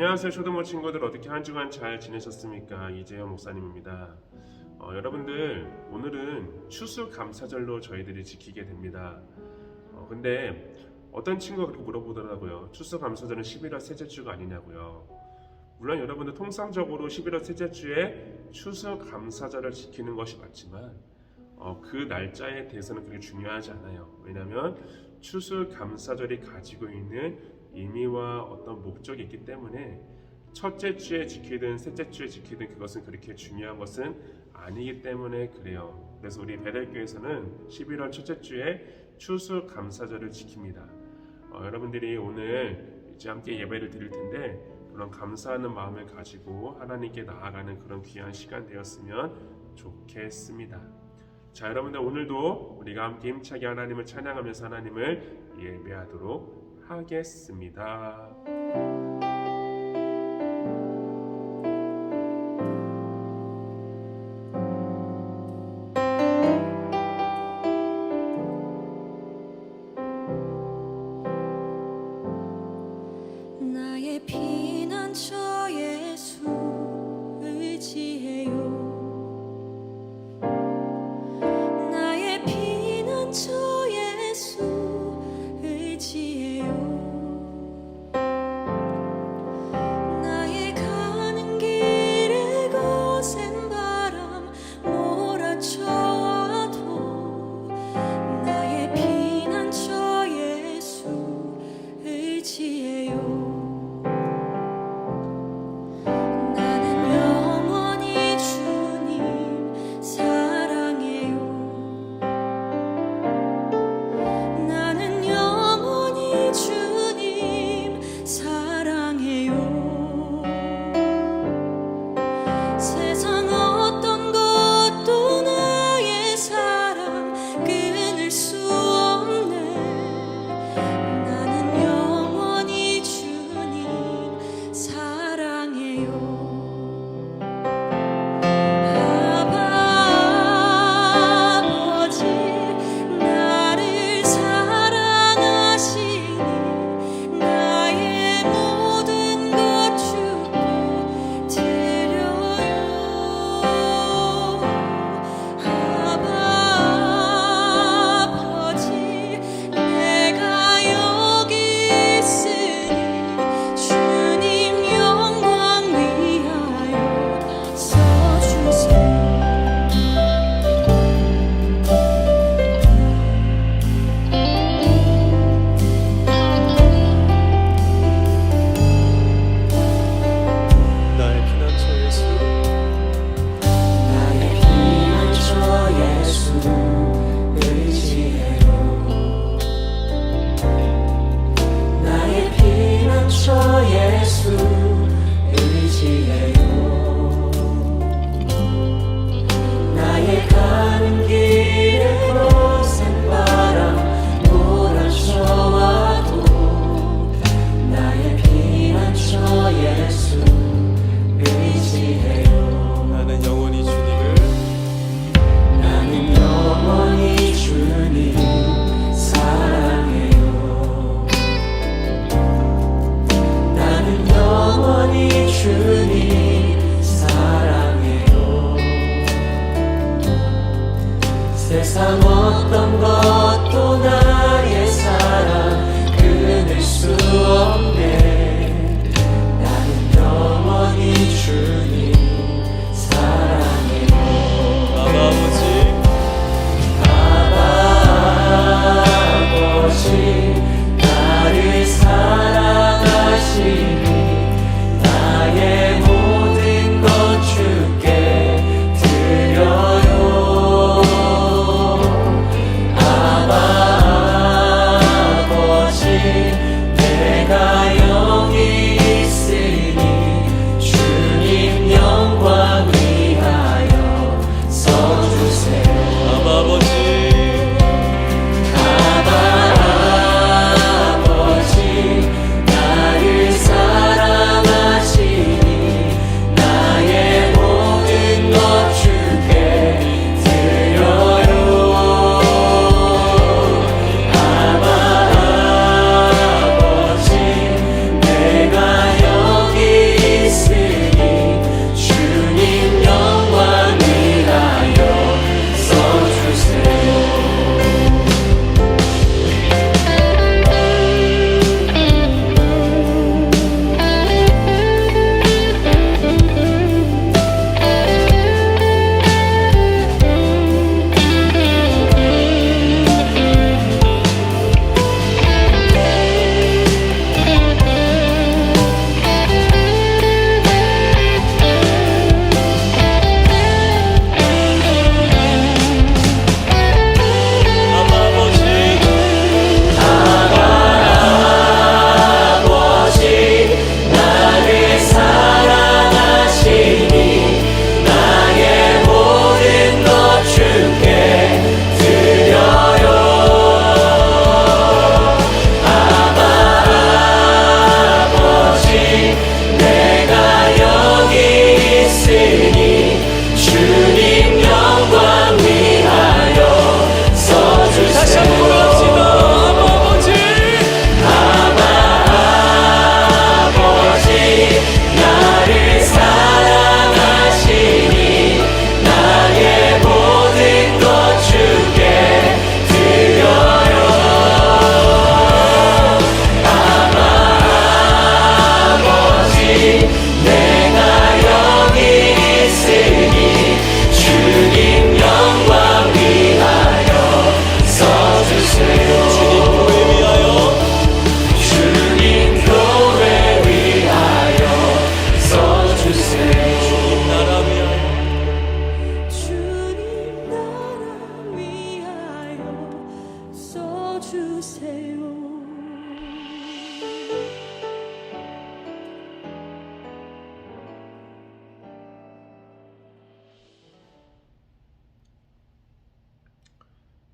안녕하세요 초등부 친구들, 어떻게 한 주간 잘 지내셨습니까? 이재영 목사님입니다. 여러분들, 오늘은 추수감사절로 저희들이 지키게 됩니다. 근데 어떤 친구가 그렇게 물어보더라고요. 추수감사절은 11월 셋째 주가 아니냐고요. 물론 여러분들 통상적으로 11월 셋째 주에 추수감사절을 지키는 것이 맞지만 그 날짜에 대해서는 그렇게 중요하지 않아요. 왜냐하면 추수감사절이 가지고 있는 의미와 어떤 목적이 있기 때문에 첫째 주에 지키든 셋째 주에 지키든 그것은 그렇게 중요한 것은 아니기 때문에 그래요. 그래서 우리 베델교회에서는 11월 첫째 주에 추수감사절을 지킵니다. 여러분들이 오늘 이제 함께 예배를 드릴 텐데 그런 감사하는 마음을 가지고 하나님께 나아가는 그런 귀한 시간 되었으면 좋겠습니다. 자, 여러분들, 오늘도 우리가 함께 힘차게 하나님을 찬양하면서 하나님을 예배하도록 하겠습니다. 나의 피난처 예수 의지해요. 나의 피난처 예수 의지해요. 나의 가는 길에 거센 바람 몰아쳐와도 나의 피난처 예수 의지해요. 세상 어떤 것도 나의 사랑 끊을 수 없네. 나는 영원히 주님 사랑해요. 아버지, 나를 사랑하시니 나의 모든 것 주께 드려요. 아버지, 내가 여기 있으니 주님 영광 위하여 써주세요. 나의 피난처 예수, 나의 피난처 예수 의지해요. 나의 피난처 예수 의지해요. 나의 가는 길에 거센 바람 몰아쳐와도 나의 피난처 예수 의지해요. 나는 영원히 주님을 나는 영원히 주님 사랑해요. 나는 영원히 주님 사랑해요. 세상 어떤 것도 나의 사랑 끊을 수 없네. 나는 영원히 주님 사랑해요. 아버지, 아버지, 나를 사랑하시니 나의 모든 것 주께 드려요. 아버지,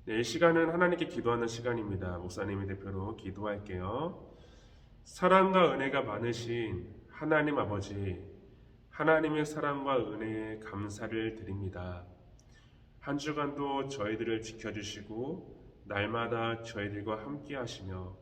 네, 이 시간은 하나님께 기도하는 시간입니다. 목사님의 대표로 기도할게요. 사랑과 은혜가 많으신 하나님 아버지, 하나님의 사랑과 은혜에 감사를 드립니다. 한 주간도 저희들을 지켜주시고 날마다 저희들과 함께 하시며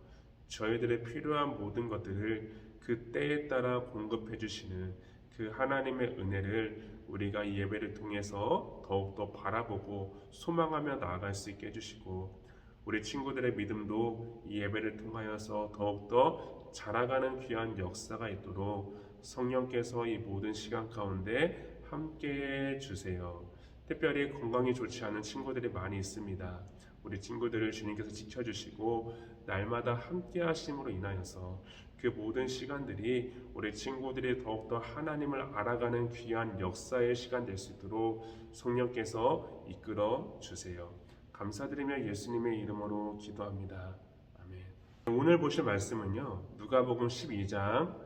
저희들의 필요한 모든 것들을 그 때에 따라 공급해 주시는 그 하나님의 은혜를 우리가 이 예배를 통해서 더욱더 바라보고 소망하며 나아갈 수 있게 해주시고 우리 친구들의 믿음도 이 예배를 통하여서 더욱더 자라가는 귀한 역사가 있도록 성령께서 이 모든 시간 가운데 함께해 주세요. 특별히 건강이 좋지 않은 친구들이 많이 있습니다. 우리 친구들을 주님께서 지켜주시고 날마다 함께 하심으로 인하여서 그 모든 시간들이 우리 친구들이 더욱더 하나님을 알아가는 귀한 역사의 시간 될 수 있도록 성령께서 이끌어 주세요. 감사드리며 예수님의 이름으로 기도합니다. 아멘. 오늘 보실 말씀은요, 누가복음 12장.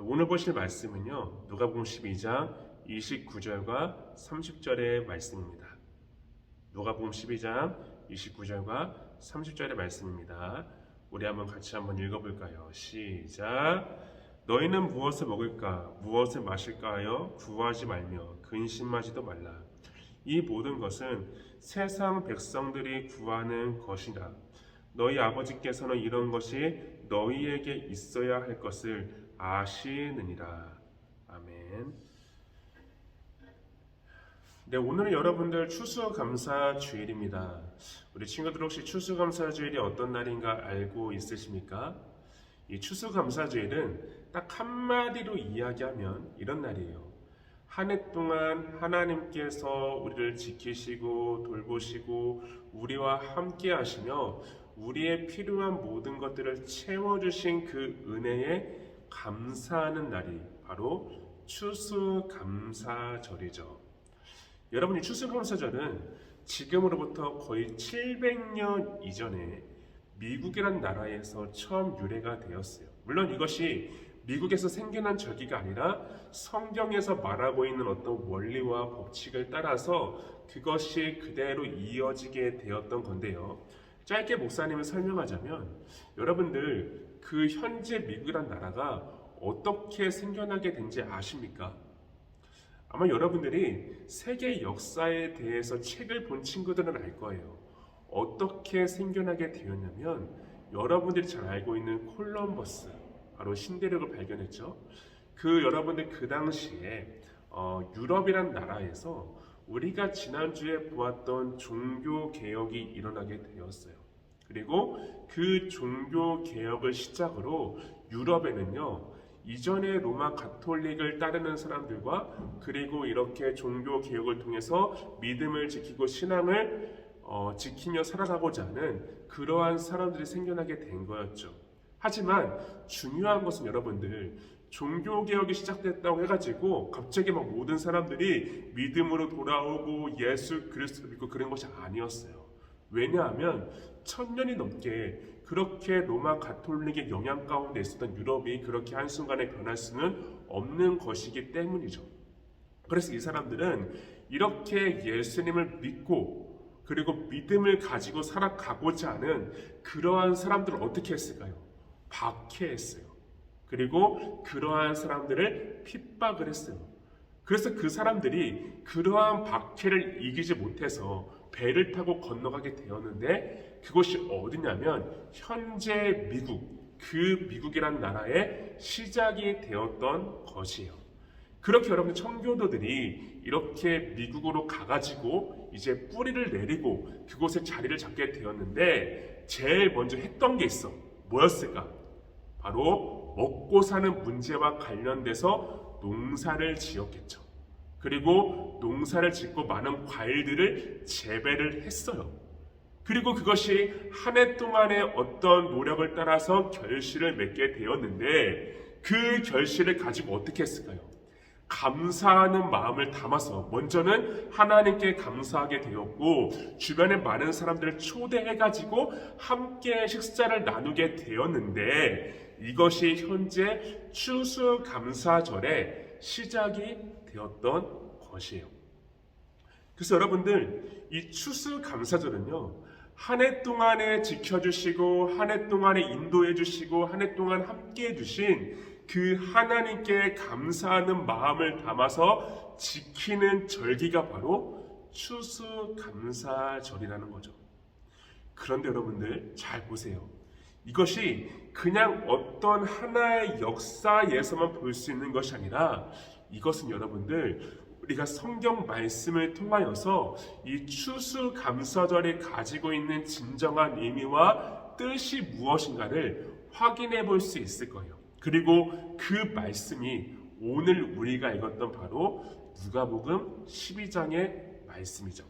오늘 보실 말씀은요, 누가복음 12장 29절과 30절의 말씀입니다. 누가복음 12장 29절과 30절의 말씀입니다. 우리 같이 한번 읽어볼까요? 시작. 너희는 무엇을 먹을까 무엇을 마실까 하여 구하지 말며 근심하지도 말라. 이 모든 것은 세상 백성들이 구하는 것이라. 너희 아버지께서는 이런 것이 너희에게 있어야 할 것을 아시느니라. 아멘. 네, 오늘은 여러분들 추수감사 주일입니다. 우리 친구들 혹시 추수감사 주일이 어떤 날인가 알고 있으십니까? 이 추수감사 주일은 딱 한마디로 이야기하면 이런 날이에요. 한 해 동안 하나님께서 우리를 지키시고 돌보시고 우리와 함께 하시며 우리의 필요한 모든 것들을 채워주신 그 은혜에 감사하는 날이 바로 추수감사절이죠. 여러분이 추수감사절은 지금으로부터 거의 700년 이전에 미국이란 나라에서 처음 유래가 되었어요. 물론 이것이 미국에서 생겨난 절기가 아니라 성경에서 말하고 있는 어떤 원리와 법칙을 따라서 그것이 그대로 이어지게 되었던 건데요. 짧게 목사님을 설명하자면 여러분들 그 현재 미국이란 나라가 어떻게 생겨나게 된지 아십니까? 아마 여러분들이 세계 역사에 대해서 책을 본 친구들은 알 거예요. 어떻게 생겨나게 되었냐면 여러분들이 잘 알고 있는 콜럼버스, 바로 신대륙을 발견했죠. 여러분들 그 당시에 유럽이란 나라에서 우리가 지난주에 보았던 종교 개혁이 일어나게 되었어요. 그리고 그 종교 개혁을 시작으로 유럽에는요, 이전에 로마 가톨릭을 따르는 사람들과 그리고 이렇게 종교 개혁을 통해서 믿음을 지키고 신앙을 지키며 살아가고자 하는 그러한 사람들이 생겨나게 된 거였죠. 하지만 중요한 것은 여러분들, 종교 개혁이 시작됐다고 해가지고 갑자기 막 모든 사람들이 믿음으로 돌아오고 예수 그리스도를 믿고 그런 것이 아니었어요. 왜냐하면 1000년이 넘게 그렇게 로마 가톨릭의 영향 가운데 있었던 유럽이 그렇게 한순간에 변할 수는 없는 것이기 때문이죠. 그래서 이 사람들은 이렇게 예수님을 믿고 그리고 믿음을 가지고 살아가고자 하는 그러한 사람들을 어떻게 했을까요? 박해했어요. 그리고 그러한 사람들을 핍박을 했어요. 그래서 그 사람들이 그러한 박해를 이기지 못해서 배를 타고 건너가게 되었는데 그곳이 어디냐면 현재 미국, 그 미국이란 나라의 시작이 되었던 것이에요. 그렇게 여러분 청교도들이 이렇게 미국으로 가가지고 이제 뿌리를 내리고 그곳에 자리를 잡게 되었는데 제일 먼저 했던 게 있어. 뭐였을까? 바로 먹고 사는 문제와 관련돼서 농사를 지었겠죠. 그리고 농사를 짓고 많은 과일들을 재배를 했어요. 그리고 그것이 한 해 동안의 어떤 노력을 따라서 결실을 맺게 되었는데 그 결실을 가지고 어떻게 했을까요? 감사하는 마음을 담아서 먼저는 하나님께 감사하게 되었고 주변에 많은 사람들을 초대해가지고 함께 식사를 나누게 되었는데 이것이 현재 추수감사절의 시작이 되었던 것이에요. 그래서 여러분들 이 추수감사절은요, 한 해 동안에 지켜주시고 한 해 동안에 인도해 주시고 한 해 동안 함께해 주신 그 하나님께 감사하는 마음을 담아서 지키는 절기가 바로 추수감사절이라는 거죠. 그런데 여러분들 잘 보세요. 이것이 그냥 어떤 하나의 역사에서만 볼 수 있는 것이 아니라 이것은 여러분들 우리가 성경 말씀을 통하여서 이 추수감사절이 가지고 있는 진정한 의미와 뜻이 무엇인가를 확인해 볼 수 있을 거예요. 그리고 그 말씀이 오늘 우리가 읽었던 바로 누가복음 12장의 말씀이죠.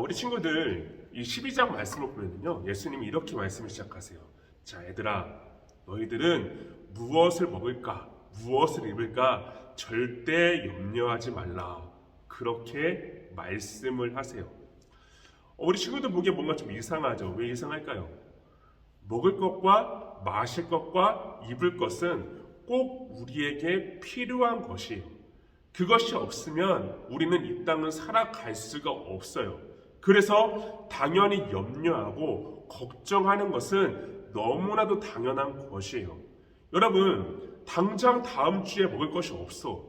우리 친구들 이 12장 말씀을 보면요, 예수님이 이렇게 말씀을 시작하세요. 자, 얘들아, 너희들은 무엇을 먹을까, 무엇을 입을까 절대 염려하지 말라. 그렇게 말씀을 하세요. 우리 친구들 보기에 뭔가 좀 이상하죠? 왜 이상할까요? 먹을 것과 마실 것과 입을 것은 꼭 우리에게 필요한 것이에요. 그것이 없으면 우리는 이 땅을 살아갈 수가 없어요. 그래서 당연히 염려하고 걱정하는 것은 너무나도 당연한 것이에요. 여러분, 당장 다음 주에 먹을 것이 없어.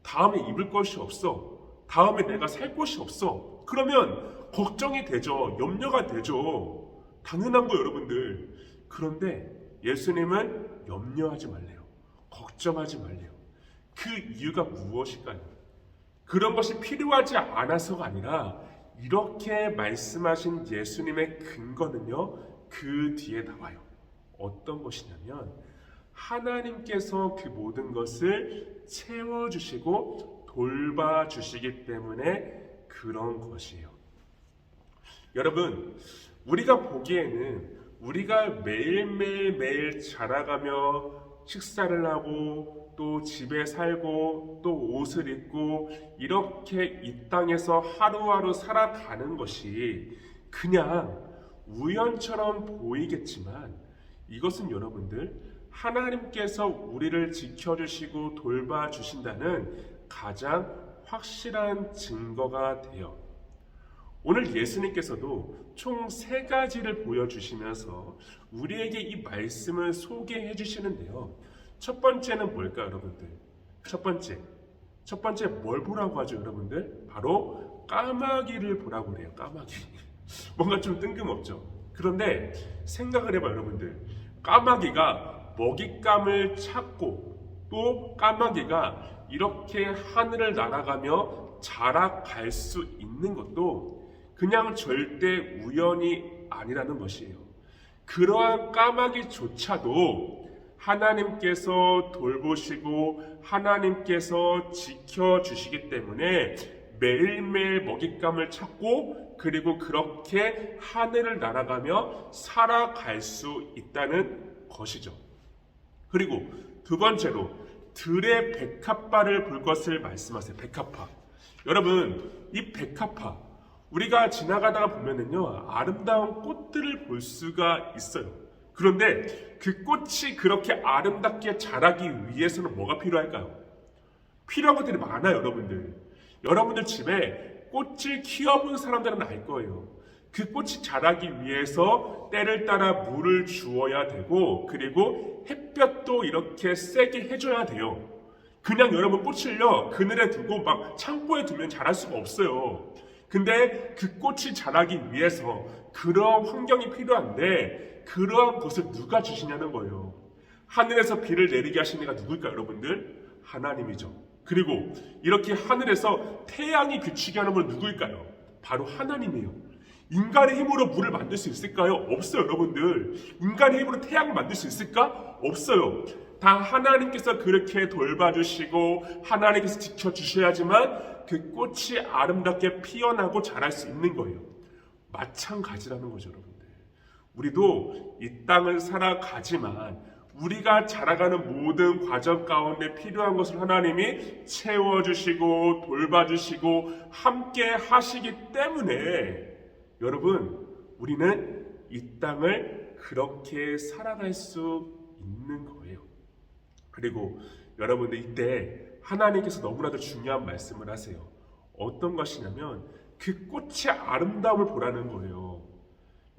다음에 입을 것이 없어. 다음에 내가 살 곳이 없어. 그러면 걱정이 되죠. 염려가 되죠. 당연한 거 여러분들. 그런데 예수님은 염려하지 말래요. 걱정하지 말래요. 그 이유가 무엇일까요? 그런 것이 필요하지 않아서가 아니라 이렇게 말씀하신 예수님의 근거는요, 그 뒤에 나와요. 어떤 것이냐면 하나님께서 그 모든 것을 채워주시고 돌봐주시기 때문에 그런 것이에요. 여러분, 우리가 보기에는 우리가 매일 자라가며 식사를 하고 또 집에 살고 또 옷을 입고 이렇게 이 땅에서 하루하루 살아가는 것이 그냥 우연처럼 보이겠지만 이것은 여러분들 하나님께서 우리를 지켜주시고 돌봐주신다는 가장 확실한 증거가 돼요. 오늘 예수님께서도 총 3가지를 보여주시면서 우리에게 이 말씀을 소개해 주시는데요. 첫 번째는 뭘까요, 여러분들? 첫 번째 뭘 보라고 하죠, 여러분들? 바로 까마귀를 보라고 그래요. 까마귀. 뭔가 좀 뜬금없죠. 그런데 생각을 해봐요, 여러분들. 까마귀가 먹잇감을 찾고 또 까마귀가 이렇게 하늘을 날아가며 자라갈 수 있는 것도 그냥 절대 우연이 아니라는 것이에요. 그러한 까마귀조차도 하나님께서 돌보시고 하나님께서 지켜주시기 때문에 매일매일 먹잇감을 찾고 그리고 그렇게 하늘을 날아가며 살아갈 수 있다는 것이죠. 그리고 두 번째로 들의 백합화를 볼 것을 말씀하세요. 백합화. 여러분, 이 백합화 우리가 지나가다가 보면은요, 아름다운 꽃들을 볼 수가 있어요. 그런데 그 꽃이 그렇게 아름답게 자라기 위해서는 뭐가 필요할까요? 필요한 것들이 많아요, 여러분들. 여러분들 집에 꽃을 키워본 사람들은 알 거예요. 그 꽃이 자라기 위해서 때를 따라 물을 주어야 되고 그리고 햇볕도 이렇게 세게 해줘야 돼요. 그냥 여러분 꽃을요 그늘에 두고 막 창고에 두면 자랄 수가 없어요. 근데 그 꽃이 자라기 위해서 그러한 환경이 필요한데 그러한 것을 누가 주시냐는 거예요. 하늘에서 비를 내리게 하신 이가 누굴까요, 여러분들? 하나님이죠. 그리고 이렇게 하늘에서 태양이 비추게 하는 분 누구일까요? 바로 하나님이에요. 인간의 힘으로 물을 만들 수 있을까요? 없어요, 여러분들. 인간의 힘으로 태양을 만들 수 있을까? 없어요. 다 하나님께서 그렇게 돌봐주시고 하나님께서 지켜주셔야지만 그 꽃이 아름답게 피어나고 자랄 수 있는 거예요. 마찬가지라는 거죠, 여러분들. 우리도 이 땅을 살아가지만 우리가 자라가는 모든 과정 가운데 필요한 것을 하나님이 채워주시고 돌봐주시고 함께 하시기 때문에 여러분, 우리는 이 땅을 그렇게 살아갈 수 있는 거예요. 그리고 여러분들 이때 하나님께서 너무나도 중요한 말씀을 하세요. 어떤 것이냐면 그 꽃의 아름다움을 보라는 거예요.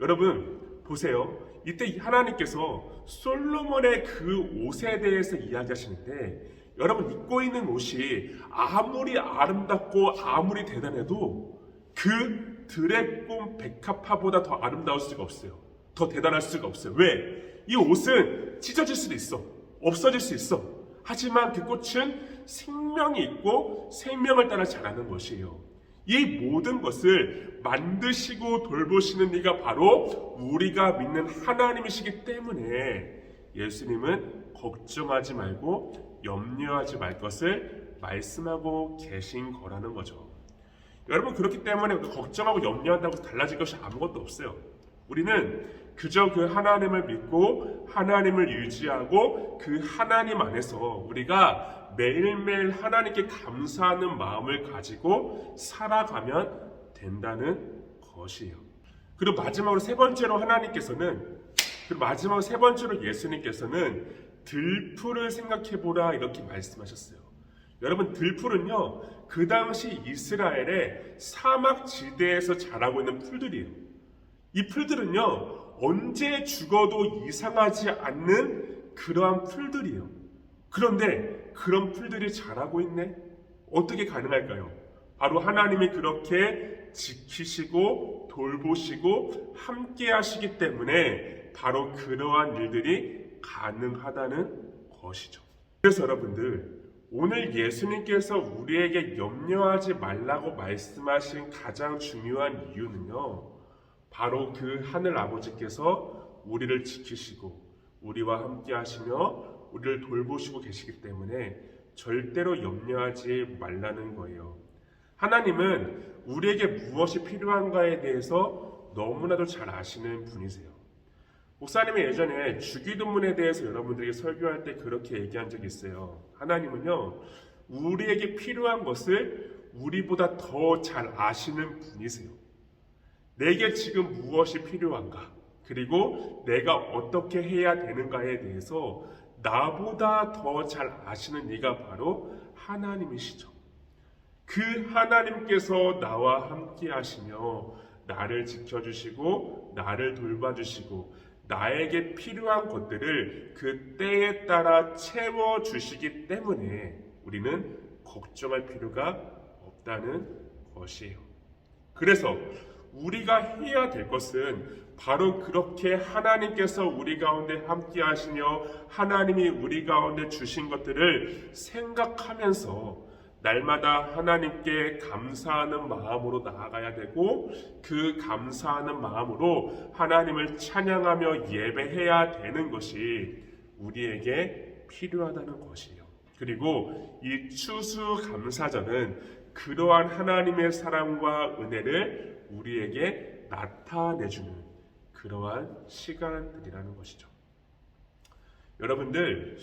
여러분 보세요. 이때 하나님께서 솔로몬의 그 옷에 대해서 이야기하시는데, 여러분 입고 있는 옷이 아무리 아름답고 아무리 대단해도 그 드래곤 백합화보다 더 아름다울 수가 없어요. 더 대단할 수가 없어요. 왜? 이 옷은 찢어질 수도 있어. 없어질 수 있어. 하지만 그 꽃은 생명이 있고 생명을 따라 자라는 것이에요. 이 모든 것을 만드시고 돌보시는 이가 바로 우리가 믿는 하나님이시기 때문에 예수님은 걱정하지 말고 염려하지 말 것을 말씀하고 계신 거라는 거죠. 여러분, 그렇기 때문에 걱정하고 염려한다고 달라질 것이 아무것도 없어요. 우리는 그저 그 하나님을 믿고 하나님을 유지하고 그 하나님 안에서 우리가 매일매일 하나님께 감사하는 마음을 가지고 살아가면 된다는 것이에요. 그리고 마지막으로 세 번째로 예수님께서는 들풀을 생각해보라 이렇게 말씀하셨어요. 여러분, 들풀은요, 그 당시 이스라엘의 사막 지대에서 자라고 있는 풀들이에요. 이 풀들은요, 언제 죽어도 이상하지 않는 그러한 풀들이에요. 그런데 그런 풀들이 자라고 있네? 어떻게 가능할까요? 바로 하나님이 그렇게 지키시고 돌보시고 함께 하시기 때문에 바로 그러한 일들이 가능하다는 것이죠. 그래서 여러분들, 오늘 예수님께서 우리에게 염려하지 말라고 말씀하신 가장 중요한 이유는요, 바로 그 하늘 아버지께서 우리를 지키시고 우리와 함께 하시며 우리를 돌보시고 계시기 때문에 절대로 염려하지 말라는 거예요. 하나님은 우리에게 무엇이 필요한가에 대해서 너무나도 잘 아시는 분이세요. 목사님이 예전에 주기도문에 대해서 여러분들에게 설교할 때 그렇게 얘기한 적이 있어요. 하나님은요, 우리에게 필요한 것을 우리보다 더 잘 아시는 분이세요. 내게 지금 무엇이 필요한가, 그리고 내가 어떻게 해야 되는가에 대해서 나보다 더 잘 아시는 이가 바로 하나님이시죠. 그 하나님께서 나와 함께 하시며 나를 지켜주시고 나를 돌봐주시고 나에게 필요한 것들을 그 때에 따라 채워주시기 때문에 우리는 걱정할 필요가 없다는 것이에요. 그래서 우리가 해야 될 것은 바로 그렇게 하나님께서 우리 가운데 함께 하시며 하나님이 우리 가운데 주신 것들을 생각하면서 날마다 하나님께 감사하는 마음으로 나아가야 되고, 그 감사하는 마음으로 하나님을 찬양하며 예배해야 되는 것이 우리에게 필요하다는 것이에요. 그리고 이 추수감사절은 그러한 하나님의 사랑과 은혜를 우리에게 나타내주는 그러한 시간들이라는 것이죠. 여러분들이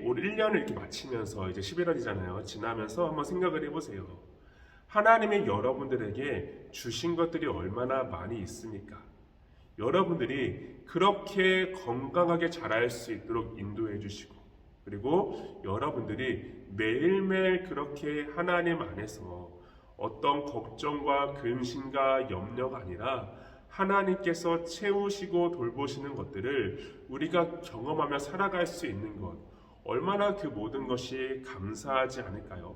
올 1년을 이렇게 마치면서 이제 11월이잖아요. 지나면서 한번 생각을 해보세요. 하나님이 여러분들에게 주신 것들이 얼마나 많이 있습니까? 여러분들이 그렇게 건강하게 자랄 수 있도록 인도해 주시고, 그리고 여러분들이 매일매일 그렇게 하나님 안에서 어떤 걱정과 근심과 염려가 아니라 하나님께서 채우시고 돌보시는 것들을 우리가 경험하며 살아갈 수 있는 것, 얼마나 그 모든 것이 감사하지 않을까요?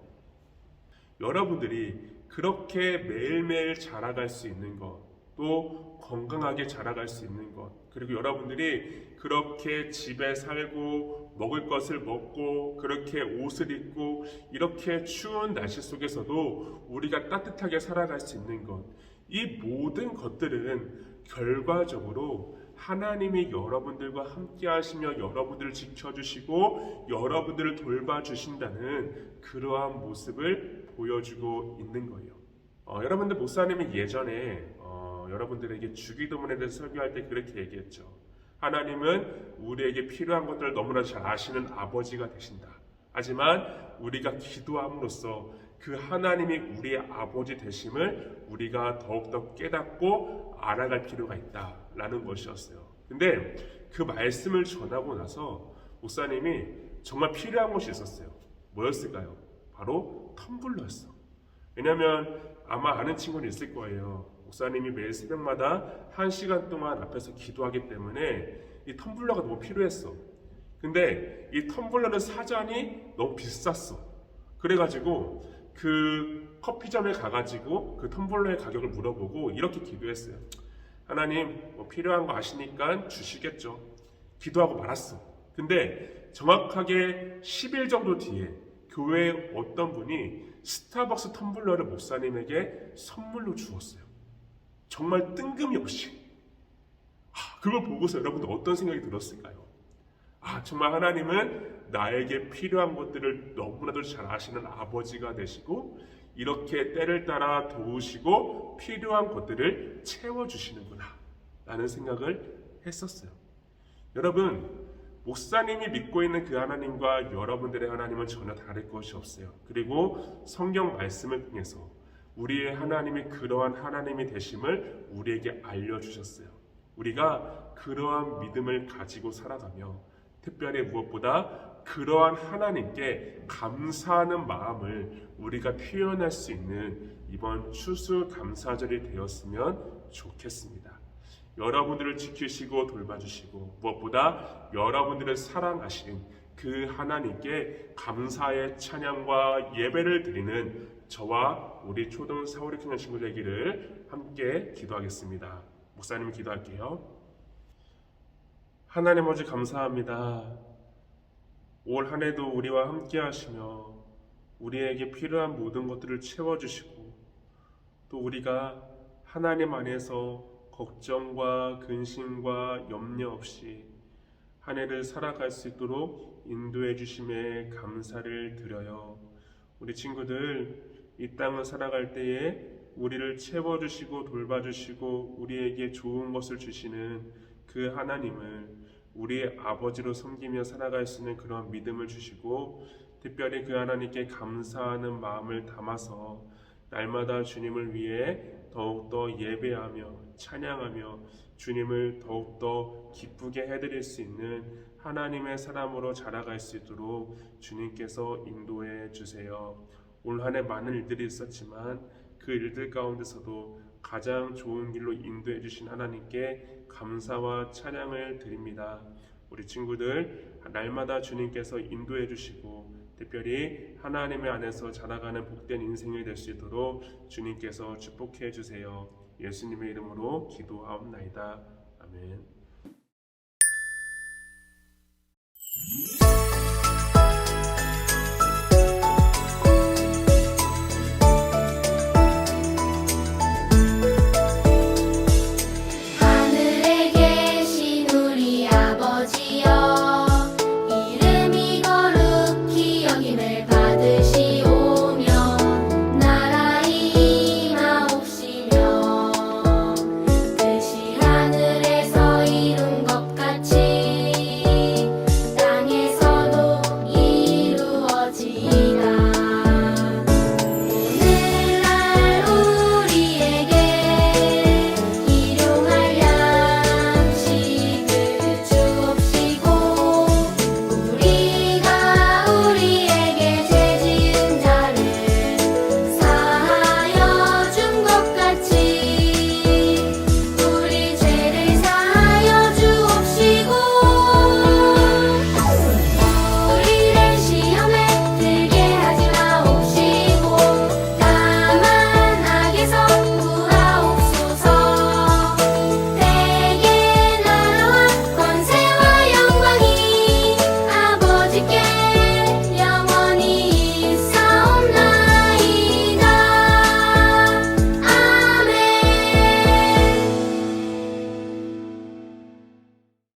여러분들이 그렇게 매일매일 자라갈 수 있는 것, 또 건강하게 자라갈 수 있는 것, 그리고 여러분들이 그렇게 집에 살고 먹을 것을 먹고 그렇게 옷을 입고 이렇게 추운 날씨 속에서도 우리가 따뜻하게 살아갈 수 있는 것, 이 모든 것들은 결과적으로 하나님이 여러분들과 함께 하시며 여러분들을 지켜주시고 여러분들을 돌봐주신다는 그러한 모습을 보여주고 있는 거예요. 여러분들, 목사님이 예전에 여러분들에게 주기도문에 대해서 설교할 때 그렇게 얘기했죠. 하나님은 우리에게 필요한 것들을 너무나 잘 아시는 아버지가 되신다. 하지만 우리가 기도함으로써 그 하나님이 우리의 아버지 되심을 우리가 더욱더 깨닫고 알아갈 필요가 있다라는 것이었어요. 근데 그 말씀을 전하고 나서 목사님이 정말 필요한 것이 있었어요. 뭐였을까요? 바로 텀블러였어. 왜냐하면 아마 아는 친구는 있을 거예요. 목사님이 매일 새벽마다 1시간 동안 앞에서 기도하기 때문에 이 텀블러가 너무 필요했어. 근데 이 텀블러는 사전이 너무 비쌌어. 그래가지고 그 커피점에 가가지고 그 텀블러의 가격을 물어보고 이렇게 기도했어요. 하나님, 뭐 필요한 거 아시니까 주시겠죠. 기도하고 말았어. 근데 정확하게 10일 정도 뒤에 교회에 어떤 분이 스타벅스 텀블러를 목사님에게 선물로 주었어요. 정말 뜬금없이. 그걸 보고서 여러분들 어떤 생각이 들었을까요? 정말 하나님은 나에게 필요한 것들을 너무나도 잘 아시는 아버지가 되시고 이렇게 때를 따라 도우시고 필요한 것들을 채워주시는구나 라는 생각을 했었어요. 여러분, 목사님이 믿고 있는 그 하나님과 여러분들의 하나님은 전혀 다를 것이 없어요. 그리고 성경 말씀을 통해서 우리의 하나님이 그러한 하나님이 되심을 우리에게 알려주셨어요. 우리가 그러한 믿음을 가지고 살아가며 특별히 무엇보다 그러한 하나님께 감사하는 마음을 우리가 표현할 수 있는 이번 추수감사절이 되었으면 좋겠습니다. 여러분들을 지키시고 돌봐주시고 무엇보다 여러분들을 사랑하신 그 하나님께 감사의 찬양과 예배를 드리는 저와 우리 초등 사월의 청년 친구 되기를 함께 기도하겠습니다. 목사님 기도할게요. 하나님 아버지 감사합니다. 올 한 해도 우리와 함께 하시며 우리에게 필요한 모든 것들을 채워주시고 또 우리가 하나님 안에서 걱정과 근심과 염려 없이 한 해를 살아갈 수 있도록 인도해 주심에 감사를 드려요. 우리 친구들 이 땅을 살아갈 때에 우리를 채워주시고 돌봐주시고 우리에게 좋은 것을 주시는 그 하나님을 우리의 아버지로 섬기며 살아갈 수 있는 그런 믿음을 주시고 특별히 그 하나님께 감사하는 마음을 담아서 날마다 주님을 위해 더욱더 예배하며 찬양하며 주님을 더욱더 기쁘게 해드릴 수 있는 하나님의 사람으로 자라갈 수 있도록 주님께서 인도해 주세요. 올 한 해 많은 일들이 있었지만 그 일들 가운데서도 가장 좋은 길로 인도해 주신 하나님께 감사와 찬양을 드립니다. 우리 친구들 날마다 주님께서 인도해 주시고 특별히 하나님의 안에서 자라가는 복된 인생이 될 수 있도록 주님께서 축복해 주세요. 예수님의 이름으로 기도하옵나이다. 아멘.